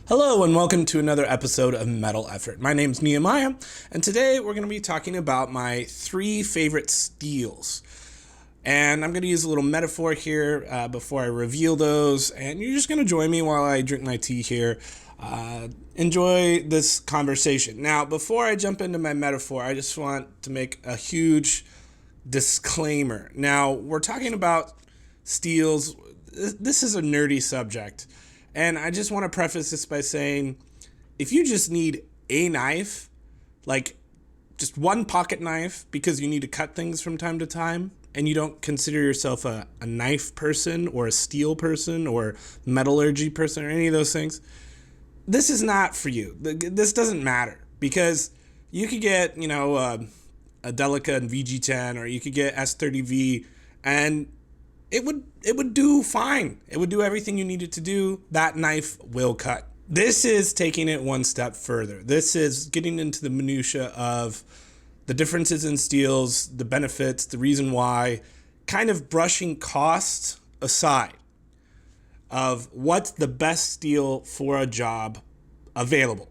Hello and welcome to another episode of Metal Effort. My name's Nehemiah, and today we're going to be talking about my 3 favorite steels. And I'm going to use a little metaphor here before I reveal those, and you're just going to join me while I drink my tea here. Enjoy this conversation. Now, before I jump into my metaphor, I just want to make a huge disclaimer. Now, we're talking about steels. This is a nerdy subject. And I just want to preface this by saying, if you just need a knife, like just one pocket knife because you need to cut things from time to time, and you don't consider yourself a knife person or a steel person or metallurgy person or any of those things, this is not for you. This doesn't matter because you could get, a Delica and VG10, or you could get S30V, and it would do fine. It would do everything you need it to do. That knife will cut. This is taking it one step further. This is getting into the minutia of the differences in steels, the benefits, the reason why, kind of brushing costs aside of what's the best steel for a job available.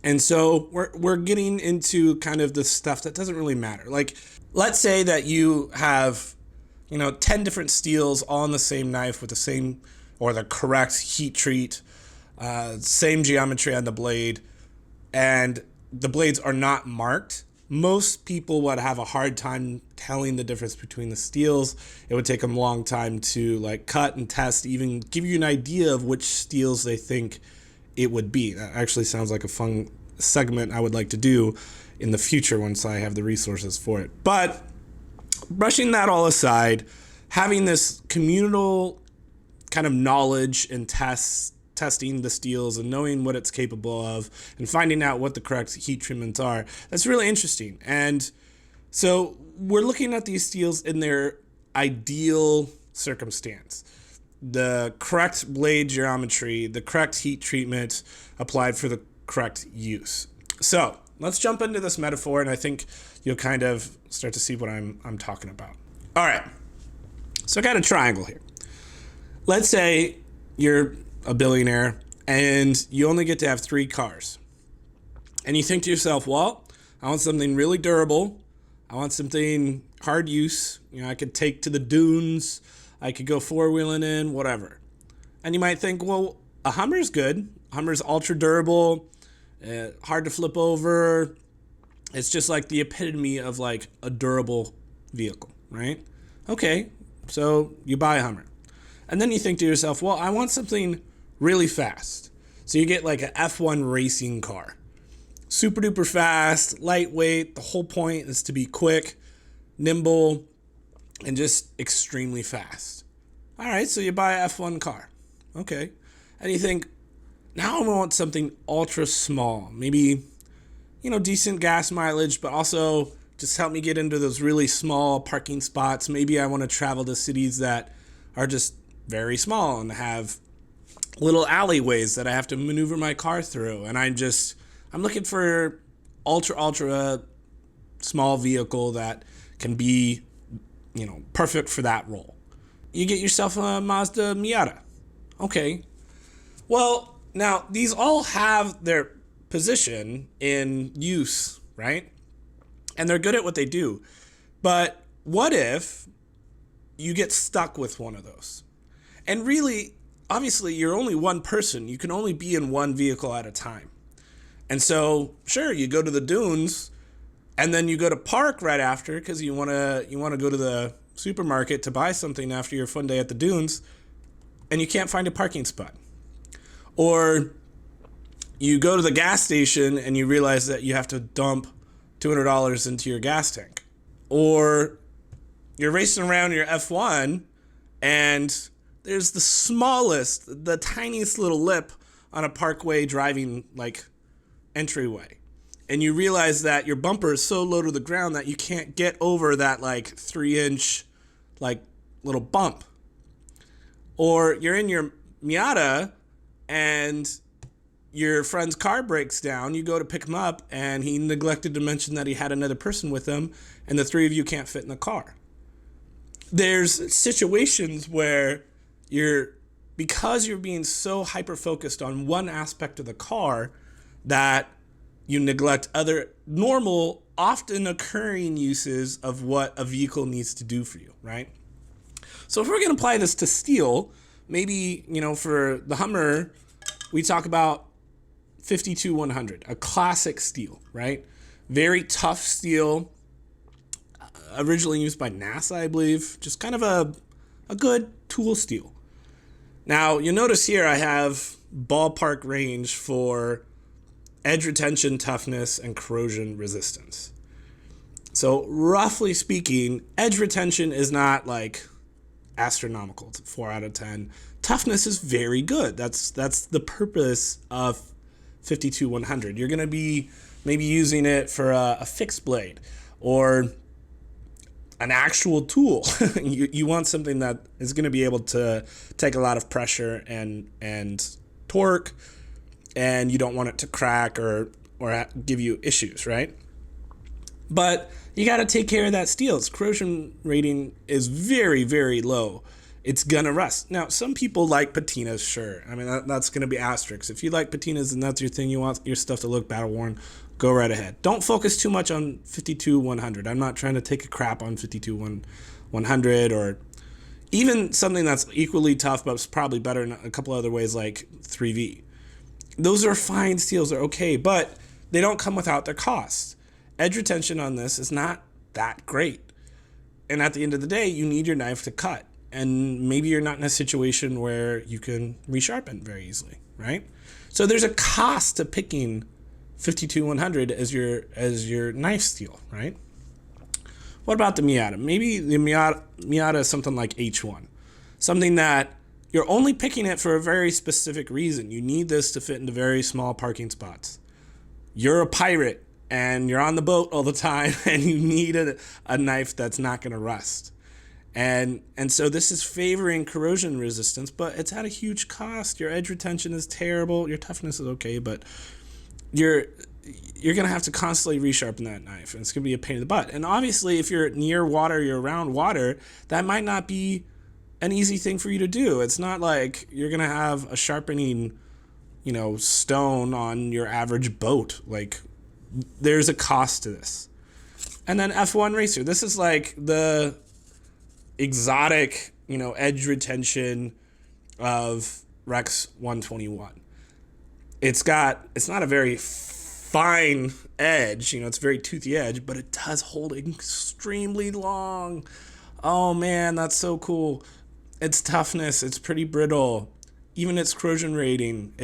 And so we're getting into kind of the stuff that doesn't really matter. Like, let's say that you have 10 different steels all on the same knife with the same or the correct heat treat, same geometry on the blade, and the blades are not marked. Most people would have a hard time telling the difference between the steels. It would take them a long time to cut and test, even give you an idea of which steels they think it would be. That actually sounds like a fun segment I would like to do in the future once I have the resources for it. But brushing that all aside, having this communal kind of knowledge and testing the steels and knowing what it's capable of and finding out what the correct heat treatments are, that's really interesting. And so we're looking at these steels in their ideal circumstance. The correct blade geometry, the correct heat treatment applied for the correct use. So let's jump into this metaphor, and I think you'll kind of start to see what I'm talking about. All right, so I got a triangle here. Let's say you're a billionaire and you only get to have 3 cars. And you think to yourself, well, I want something really durable. I want something hard use. I could take to the dunes. I could go 4-wheeling in, whatever. And you might think, well, a Hummer's good. Hummer's ultra durable, hard to flip over. It's just like the epitome of a durable vehicle, right? Okay, so you buy a Hummer. And then you think to yourself, well, I want something really fast. So you get an F1 racing car. Super duper fast, lightweight. The whole point is to be quick, nimble, and just extremely fast. All right, so you buy a F1 car. Okay. And you think, now I want something ultra small. Maybe decent gas mileage, but also just help me get into those really small parking spots. Maybe I want to travel to cities that are just very small and have little alleyways that I have to maneuver my car through. And I'm looking for ultra small vehicle that can be, perfect for that role. You get yourself a Mazda Miata. Okay. Well, now these all have their position in use, right? And they're good at what they do. But what if you get stuck with one of those? And really, obviously, you're only one person. You can only be in one vehicle at a time. And so, sure, you go to the dunes, and then you go to park right after because you want to go to the supermarket to buy something after your fun day at the dunes, and you can't find a parking spot. Or you go to the gas station and you realize that you have to dump $200 into your gas tank. Or you're racing around your F1 and there's the tiniest little lip on a parkway driving entryway. And you realize that your bumper is so low to the ground that you can't get over that 3-inch little bump. Or you're in your Miata and your friend's car breaks down. You go to pick him up and he neglected to mention that he had another person with him, and the 3 of you can't fit in the car. There's situations where you're because you're being so hyper focused on one aspect of the car that you neglect other normal, often occurring uses of what a vehicle needs to do for you, right? So if we're going to apply this to steel, maybe, for the Hummer, we talk about 52-100, a classic steel, right? Very tough steel, originally used by NASA, I believe. Just kind of a good tool steel. Now, you'll notice here I have ballpark range for edge retention, toughness, and corrosion resistance. So roughly speaking, edge retention is not like astronomical. It's 4 out of 10. Toughness is very good. That's the purpose of 52-100. You're going to be maybe using it for a fixed blade or an actual tool. You want something that is going to be able to take a lot of pressure and torque, and you don't want it to crack or give you issues, right? But you got to take care of that steel. Its corrosion rating is very, very low. It's going to rust. Now, some people like patinas, sure. I mean, that's going to be asterisks. If you like patinas and that's your thing, you want your stuff to look battle-worn, go right ahead. Don't focus too much on 52-100. I'm not trying to take a crap on 52-100 or even something that's equally tough, but it's probably better in a couple other ways like 3V. Those are fine steels, they're okay, but they don't come without their costs. Edge retention on this is not that great. And at the end of the day, you need your knife to cut. And maybe you're not in a situation where you can resharpen very easily, right? So there's a cost to picking 52-100 as your knife steel, right? What about the Miata? Maybe the Miata is something like H1. Something that you're only picking it for a very specific reason. You need this to fit into very small parking spots. You're a pirate and you're on the boat all the time and you need a knife that's not going to rust. And so this is favoring corrosion resistance, but it's at a huge cost. Your edge retention is terrible. Your toughness is okay, but you're going to have to constantly resharpen that knife, and it's going to be a pain in the butt. And obviously, if you're near water, you're around water, that might not be an easy thing for you to do. It's not like you're going to have a sharpening, stone on your average boat. Like, there's a cost to this. And then F1 Racer. This is like the exotic, edge retention of Rex 121. It's not a very fine edge, it's a very toothy edge, but it does hold extremely long. Oh man, that's so cool. Its toughness, it's pretty brittle. Even its corrosion rating,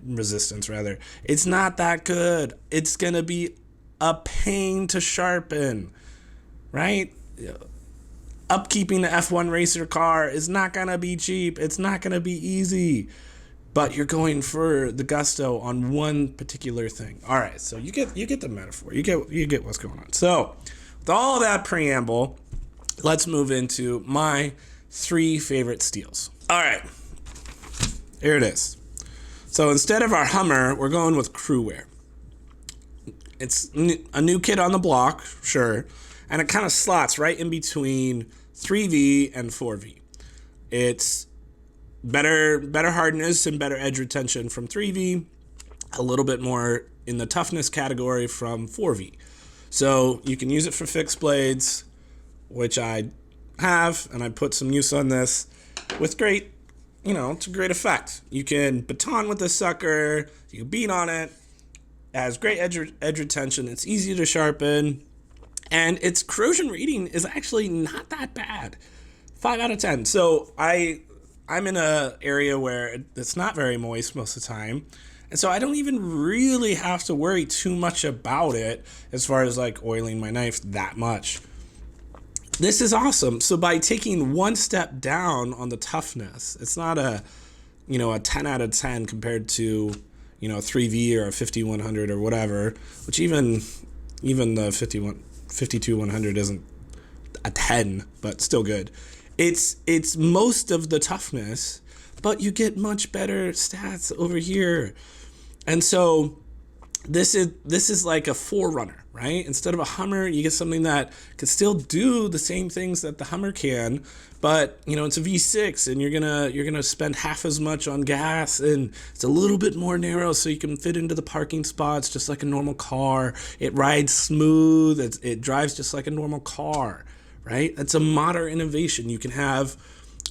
resistance rather, it's not that good. It's gonna be a pain to sharpen, right? Upkeeping the F1 Racer car is not gonna be cheap. It's not gonna be easy. But you're going for the gusto on one particular thing. All right, so you get the metaphor. You get what's going on. So, with all that preamble, let's move into my 3 favorite steels. All right, here it is. So instead of our Hummer, we're going with Cru-Wear. It's a new kid on the block, sure, and it kind of slots right in between 3V and 4V. It's better hardness and better edge retention from 3V, a little bit more in the toughness category from 4V. So you can use it for fixed blades, which I have, and I put some use on this with great, it's a great effect. You can baton with this sucker, you can beat on it, has great edge retention, it's easy to sharpen, and its corrosion rating is actually not that bad. 5 out of 10. So I'm in an area where it's not very moist most of the time, and so I don't even really have to worry too much about it as far as like oiling my knife that much. This is awesome. So by taking one step down on the toughness, it's not a 10 out of 10 compared to 3V or a 5100 or whatever, which even the 52-100 isn't a 10, but still good. It's most of the toughness, but you get much better stats over here. And so this is like a forerunner, right? Instead of a Hummer, you get something that can still do the same things that the Hummer can, but it's a V6, and you're gonna spend half as much on gas, and it's a little bit more narrow, so you can fit into the parking spots just like a normal car. It rides smooth. It drives just like a normal car, right? That's a modern innovation. You can have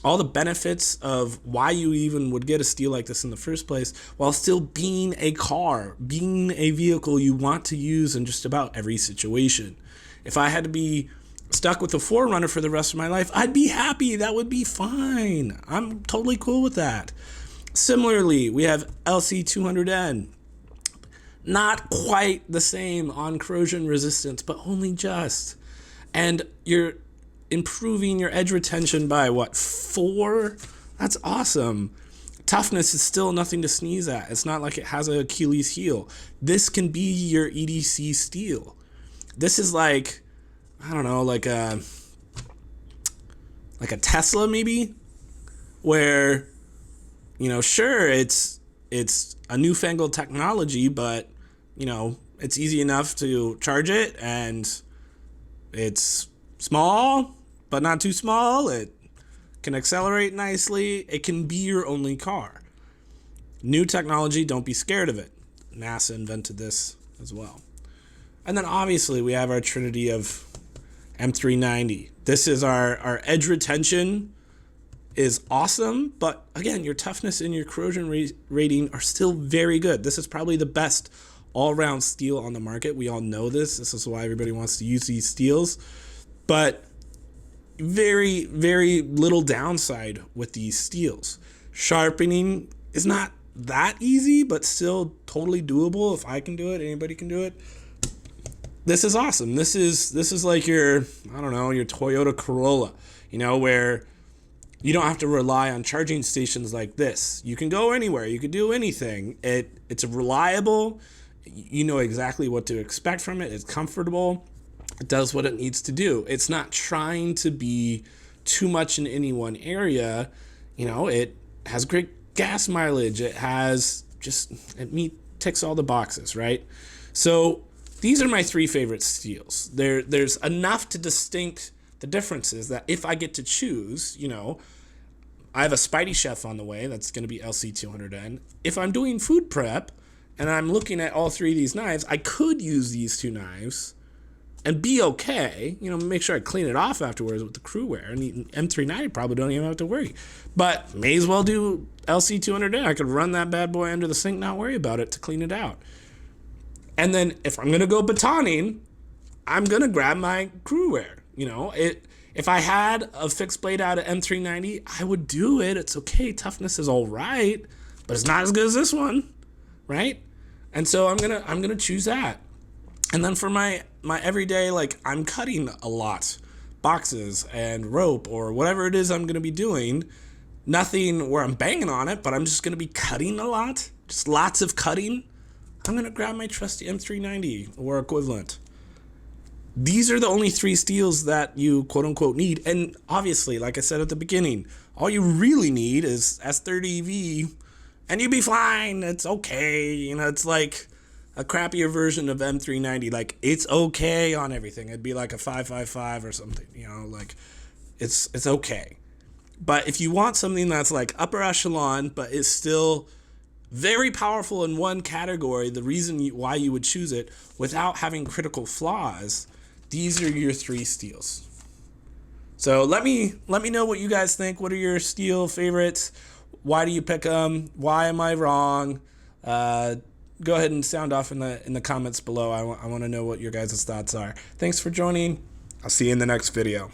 all the benefits of why you even would get a steel like this in the first place, while still being a car, being a vehicle you want to use in just about every situation. If I had to be stuck with a Forerunner for the rest of my life, I'd be happy. That would be fine. I'm totally cool with that. Similarly, we have LC200N. Not quite the same on corrosion resistance, but only just. And you're improving your edge retention by what, 4? That's awesome. Toughness is still nothing to sneeze at. It's not like it has a Achilles heel. This can be your EDC steel. This is like, I don't know, like a Tesla maybe, where sure, it's a newfangled technology, but it's easy enough to charge it, and it's small but not too small. It can accelerate nicely. It can be your only car. New technology, don't be scared of it. NASA invented this as well. And then obviously we have our trinity of M390. This is our edge retention is awesome, but again, your toughness and your corrosion rating are still very good. This is probably the best all-around steel on the market. We all know this. This is why everybody wants to use these steels. But very, very little downside with these steels. Sharpening is not that easy, but still totally doable. If I can do it, anybody can do it. This is awesome. This is like your Toyota Corolla, where you don't have to rely on charging stations like this. You can go anywhere. You can do anything. It's reliable. You know exactly what to expect from it. It's comfortable. It does what it needs to do. It's not trying to be too much in any one area. It has great gas mileage. It ticks all the boxes, right? So these are my 3 favorite steels. There's enough to distinct the differences that if I get to choose, I have a Spidey Chef on the way. That's going to be LC200N. If I'm doing food prep and I'm looking at all 3 of these knives, I could use these 2 knives and be okay, make sure I clean it off afterwards with the Cru-Wear. And the M390 probably don't even have to worry. But may as well do LC200N. I could run that bad boy under the sink, not worry about it to clean it out. And then if I'm going to go batoning, I'm going to grab my Cru-Wear. If I had a fixed blade out of M390, I would do it. It's okay. Toughness is all right, but it's not as good as this one, right? And so I'm gonna choose that. And then for my everyday, like I'm cutting a lot, boxes and rope or whatever it is I'm going to be doing, nothing where I'm banging on it, but I'm just going to be cutting a lot, just lots of cutting, I'm going to grab my trusty M390 or equivalent. These are the only 3 steels that you quote unquote need. And obviously, like I said at the beginning, all you really need is S30V and you'll be fine. It's okay. It's like a crappier version of M390. Like it's okay on everything. It'd be like a 555 or something, like it's okay. But if you want something that's like upper echelon, but is still very powerful in one category, the reason why you would choose it without having critical flaws, these are your 3 steels. So let me know what you guys think. What are your steel favorites? Why do you pick them? Why am I wrong? Go ahead and sound off in the comments below. I want to know what your guys' thoughts are. Thanks for joining. I'll see you in the next video.